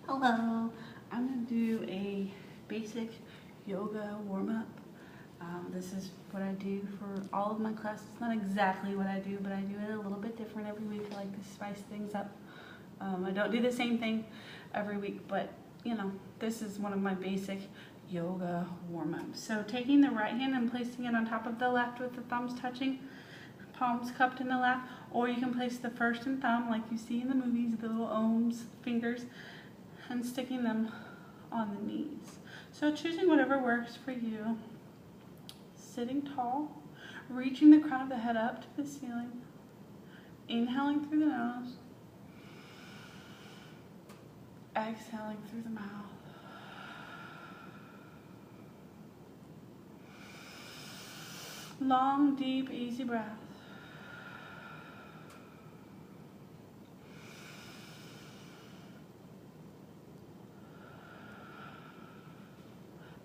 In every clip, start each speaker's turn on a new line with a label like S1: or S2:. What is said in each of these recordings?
S1: Hello, I'm going to do a basic yoga warm-up. This is what I do for all of my classes. Not exactly what I do, but I do it a little bit different every week. I like to spice things up. I don't do the same thing every week, but you know, this is one of my basic yoga warm-ups. So taking the right hand and placing it on top of the left with the thumbs touching, palms cupped in the lap, or you can place the first and thumb like you see in the movies, the little ohms fingers, and sticking them on the knees. So choosing whatever works for you. Sitting tall, reaching the crown of the head up to the ceiling, inhaling through the nose, exhaling through the mouth. Long, deep, easy breath.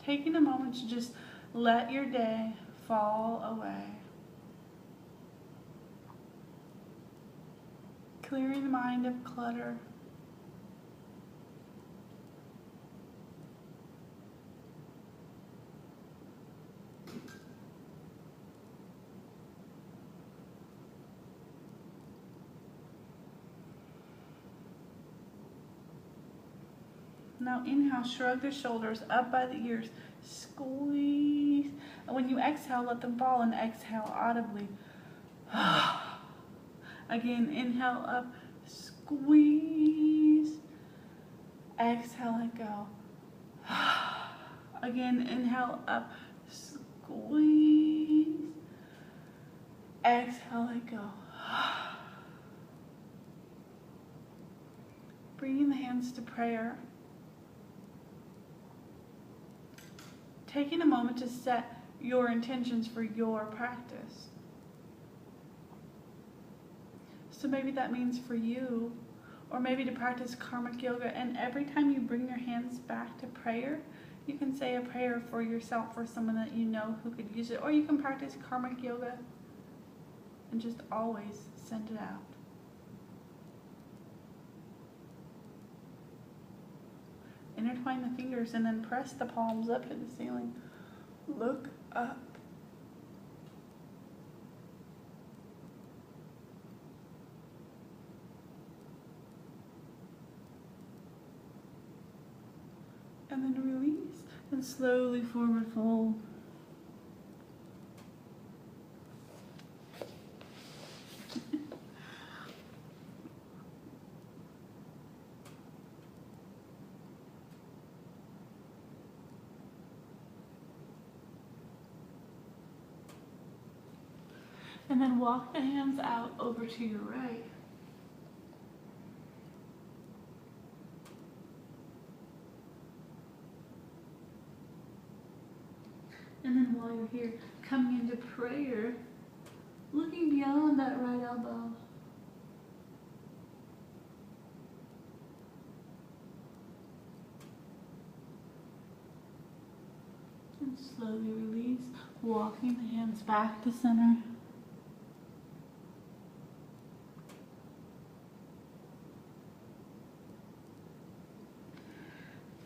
S1: Taking a moment to just let your day fall away. Clearing the mind of clutter. Now inhale, shrug the shoulders up by the ears, squeeze. And when you exhale, let them fall and exhale audibly. Again, inhale up, squeeze. Exhale, let go. Again, inhale up, squeeze. Exhale, let go. Bringing the hands to prayer. Taking a moment to set your intentions for your practice. So maybe that means for you, or maybe to practice karmic yoga, and every time you bring your hands back to prayer, you can say a prayer for yourself, for someone that you know who could use it, or you can practice karmic yoga and just always send it out. Intertwine the fingers and then press the palms up to the ceiling. Look up. And then release and slowly forward fold. And then walk the hands out over to your right. And then while you're here, coming into prayer, looking beyond that right elbow. And slowly release, walking the hands back to center.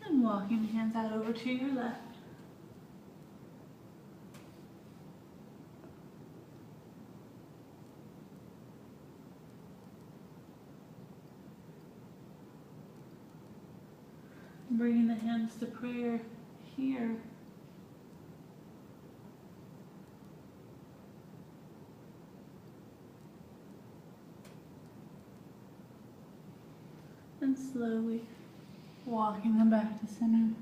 S1: And walking the hands out over to your left. Bringing the hands to prayer here. And slowly walking them back to center.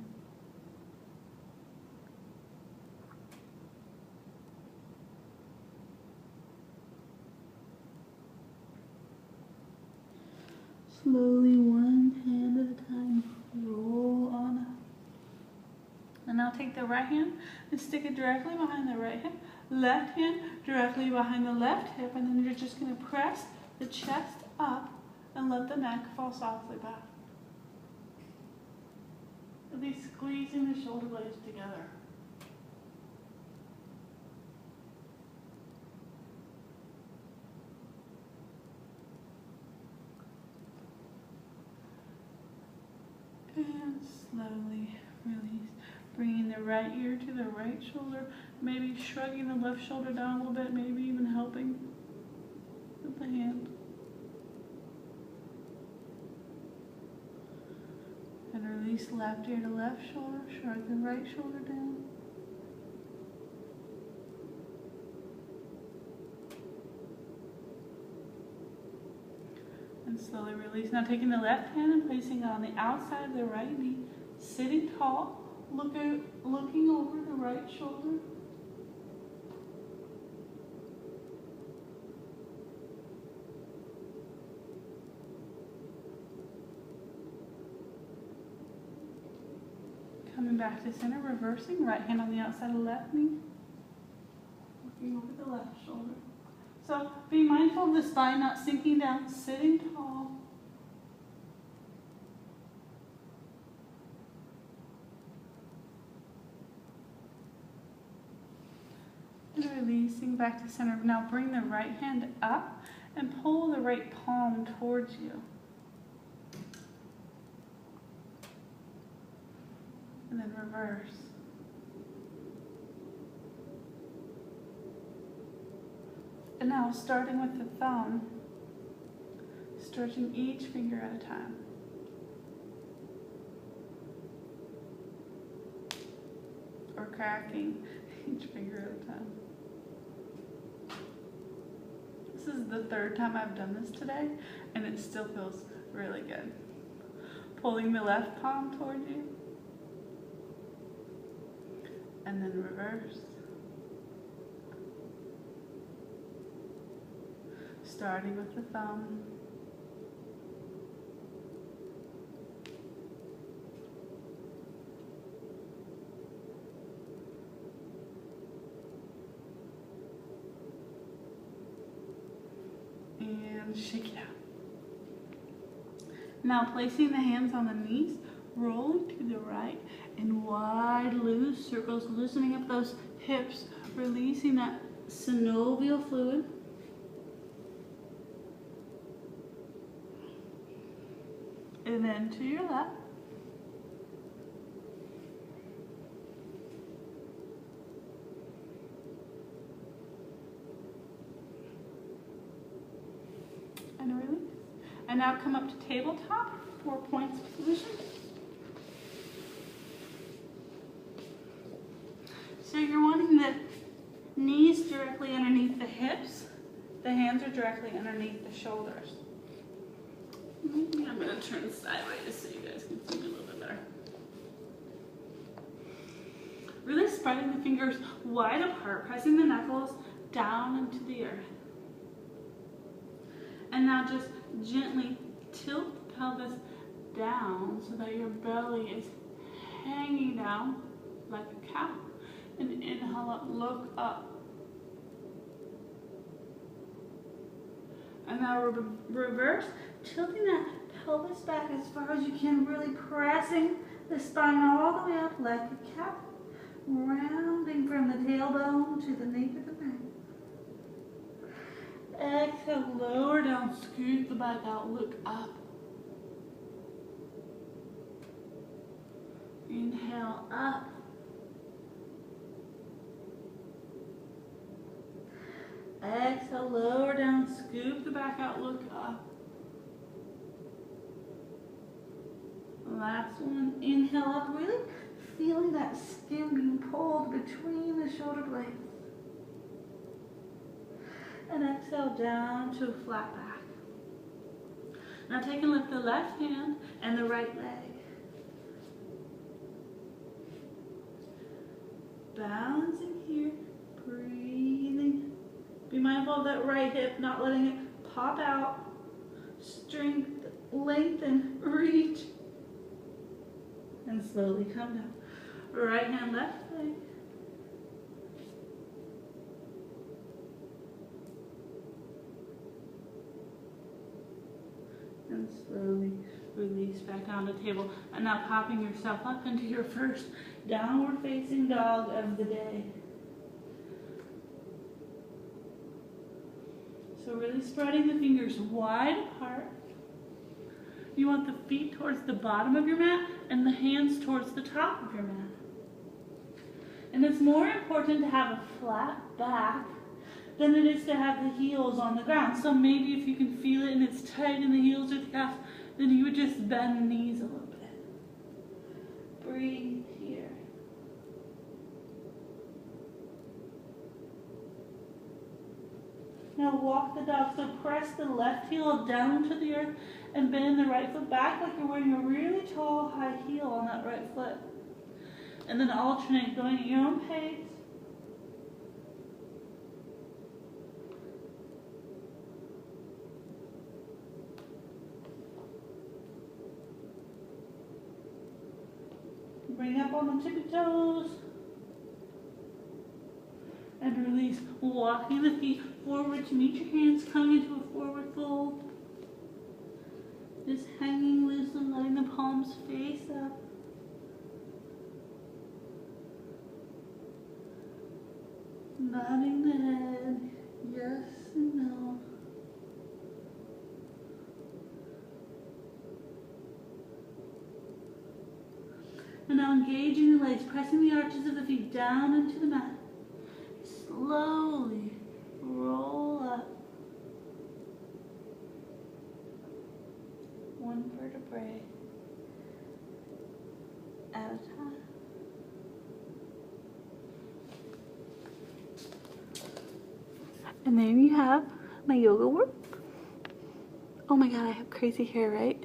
S1: Slowly, one hand at a time, roll on up. And now take the right hand and stick it directly behind the right hip. Left hand directly behind the left hip, and then you're just going to press the chest up and let the neck fall softly back. At least squeezing the shoulder blades together. And slowly release. Bringing the right ear to the right shoulder. Maybe shrugging the left shoulder down a little bit. Maybe even helping with the hand. And release left ear to left shoulder. Shrug the right shoulder down. And slowly release. Now taking the left hand and placing it on the outside of the right knee. Sitting tall. Looking over the right shoulder. Coming back to center, reversing. Right hand on the outside of the left knee. Looking over the left shoulder. So be mindful of the spine not sinking down, sitting tall. And releasing back to center. Now bring the right hand up and pull the right palm towards you. And then reverse. And now starting with the thumb, stretching each finger at a time. Or cracking each finger at a time. This is the third time I've done this today, and it still feels really good. Pulling the left palm toward you, and then reverse. Starting with the thumb. And shake it out. Now placing the hands on the knees, rolling to the right in wide loose circles, loosening up those hips, releasing that synovial fluid. And then to your left. And release. And now come up to tabletop, 4 points position. So you're wanting the knees directly underneath the hips. The hands are directly underneath the shoulders. Maybe I'm going to turn sideways so you guys can see me a little bit better. Really spreading the fingers wide apart, pressing the knuckles down into the earth. And now just gently tilt the pelvis down so that your belly is hanging down like a cow. And inhale up, look up. And now reverse, tilting that pelvis back as far as you can, really pressing the spine all the way up like a cow, rounding from the tailbone to the nape of the neck. Exhale, lower down, scoot the back out, look up. Inhale, up. Exhale, lower down, scoop the back out, look up. Last one, inhale up, really feeling that skin being pulled between the shoulder blades. And exhale down to a flat back. Now take and lift the left hand and the right leg. Balancing here, breathing. Be mindful of that right hip, not letting it pop out. Strength, lengthen, reach. And slowly come down. Right hand, left leg. And slowly release back down the table. And now popping yourself up into your first downward facing dog of the day. So really spreading the fingers wide apart. You want the feet towards the bottom of your mat and the hands towards the top of your mat. And it's more important to have a flat back than it is to have the heels on the ground. So maybe if you can feel it and it's tight in the heels or the calf, then you would just bend the knees a little bit. Breathe here. Now walk the dog. So press the left heel down to the earth and bend the right foot back like you're wearing a really tall high heel on that right foot. And then alternate, going at your own pace. Bring up on the tippy toes. And release, walking the feet forward to meet your hands, coming into a forward fold. Just hanging loose and letting the palms face up. Nodding the head, yes and no. And now engaging the legs, pressing the arches of the feet down into the mat. Slowly roll up. One vertebrae at a time. And there you have my yoga work. Oh my god, I have crazy hair, right?